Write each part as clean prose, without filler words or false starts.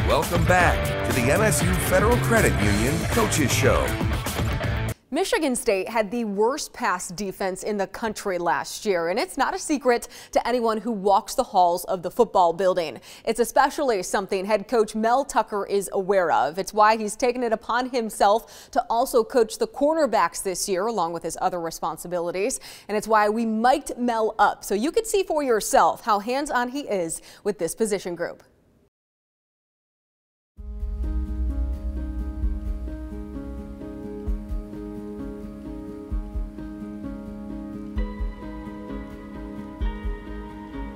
Welcome back to the MSU Federal Credit Union Coaches Show. Michigan State had the worst pass defense in the country last year, and it's not a secret to anyone who walks the halls of the football building. It's especially something head coach Mel Tucker is aware of. It's why he's taken it upon himself to also coach the cornerbacks this year, along with his other responsibilities. And it's why we mic'd Mel up so you could see for yourself how hands-on he is with this position group.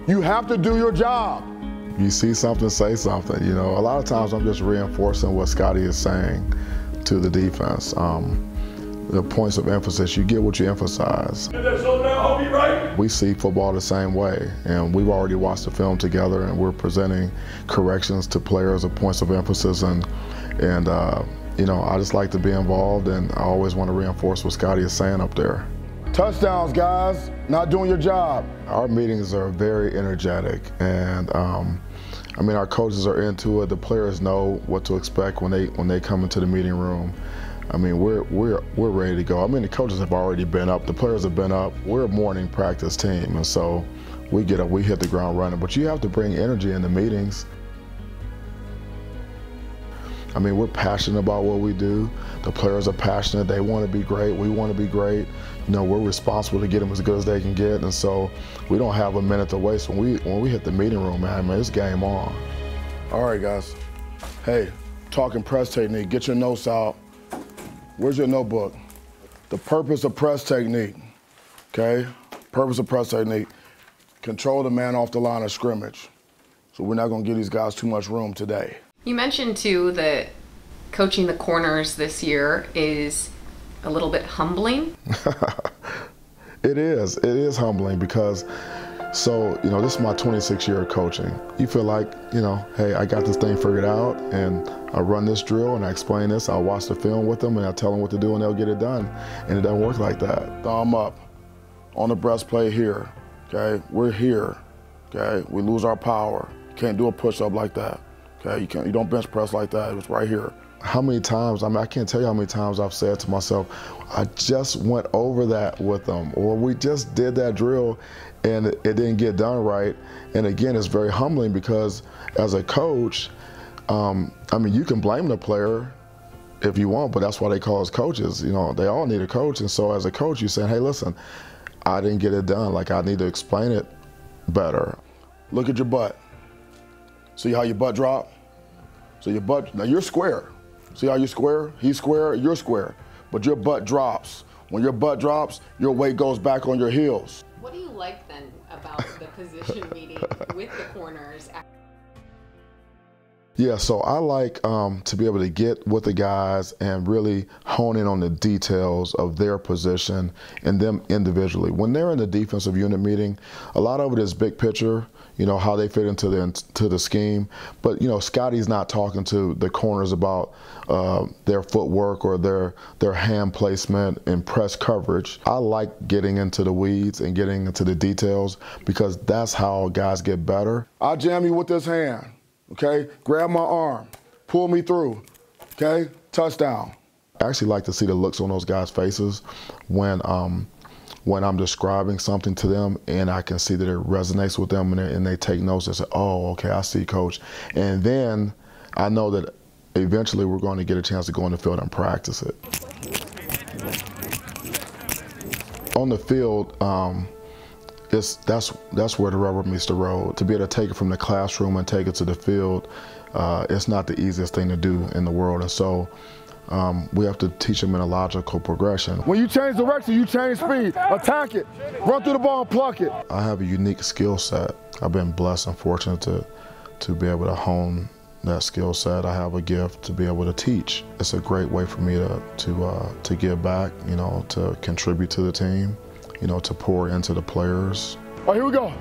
You have to do your job. You see something, say something. You know, a lot of times I'm just reinforcing what Scotty is saying to the defense. The points of emphasis, you get what you emphasize. We see football the same way, and we've already watched the film together, and we're presenting corrections to players of points of emphasis, and you know, I just like to be involved, and I always want to reinforce what Scotty is saying up there. Touchdowns, guys, not doing your job. Our meetings are very energetic, and I mean, our coaches are into it. The players know what to expect when they come into the meeting room. I mean, we're ready to go. I mean, the coaches have already been up, the players have been up. We're a morning practice team, and so we get up, we hit the ground running. But you have to bring energy in the meetings. I mean, we're passionate about what we do. The players are passionate. They want to be great. We want to be great. You know, we're responsible to get them as good as they can get, and so we don't have a minute to waste. When we hit the meeting room, man, it's game on. All right, guys. Hey, talking press technique. Get your notes out. Where's your notebook? The purpose of press technique, okay? Purpose of press technique. Control the man off the line of scrimmage. So we're not going to give these guys too much room today. You mentioned too that coaching the corners this year is a little bit humbling. It is humbling because, so, you know, this is my 26th year of coaching. You feel like, you know, hey, I got this thing figured out, and I run this drill and I explain this, I'll watch the film with them and I tell them what to do and they'll get it done. And it doesn't work like that. Thumb up on the breastplate here, okay? We're here, okay? We lose our power. Can't do a push-up like that. Okay, you don't bench press like that. It was right here. How many times, I mean, I can't tell you how many times I've said to myself, I just went over that with them, or we just did that drill and it didn't get done right. And again, it's very humbling because as a coach, I mean, you can blame the player if you want, but that's why they call us coaches. You know, they all need a coach. And so as a coach, you're saying, hey, listen, I didn't get it done. Like, I need to explain it better. Look at your butt. See how your butt drop? So your butt, now you're square. See how you're square? He's square, you're square. But your butt drops. When your butt drops, your weight goes back on your heels. What do you like then about the position meeting with the corners? Yeah, so I like to be able to get with the guys and really hone in on the details of their position and them individually. When they're in the defensive unit meeting, a lot of it is big picture, you know, how they fit into the scheme. But, you know, Scotty's not talking to the corners about their footwork or their hand placement and press coverage. I like getting into the weeds and getting into the details because that's how guys get better. I'll jam you with this hand. Okay, grab my arm, pull me through, okay, touchdown. I actually like to see the looks on those guys' faces when I'm describing something to them and I can see that it resonates with them and they take notes and say, oh, okay, I see, coach. And then I know that eventually we're going to get a chance to go on the field and practice it. On the field, that's where the rubber meets the road. To be able to take it from the classroom and take it to the field, it's not the easiest thing to do in the world. And so we have to teach them in a logical progression. When you change direction, you change speed. Attack it. Run through the ball and pluck it. I have a unique skill set. I've been blessed and fortunate to be able to hone that skill set. I have a gift to be able to teach. It's a great way for me to give back, you know, to contribute to the team, you know, to pour into the players. All right, here we go.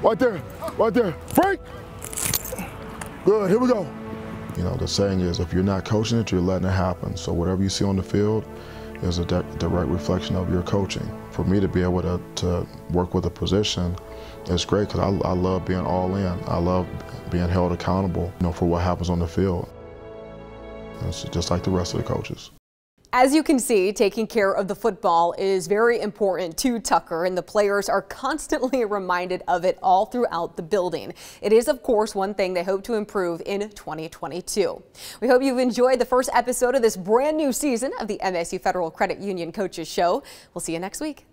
Right there, right there. Break. Good, here we go. You know, the saying is, if you're not coaching it, you're letting it happen. So whatever you see on the field is a direct reflection of your coaching. for me to be able to work with a position is great because I love being all in. I love being held accountable, for what happens on the field. It's just like the rest of the coaches. As you can see, taking care of the football is very important to Tucker, and the players are constantly reminded of it all throughout the building. It is, of course, one thing they hope to improve in 2022. We hope you've enjoyed the first episode of this brand new season of the MSU Federal Credit Union Coaches Show. We'll see you next week.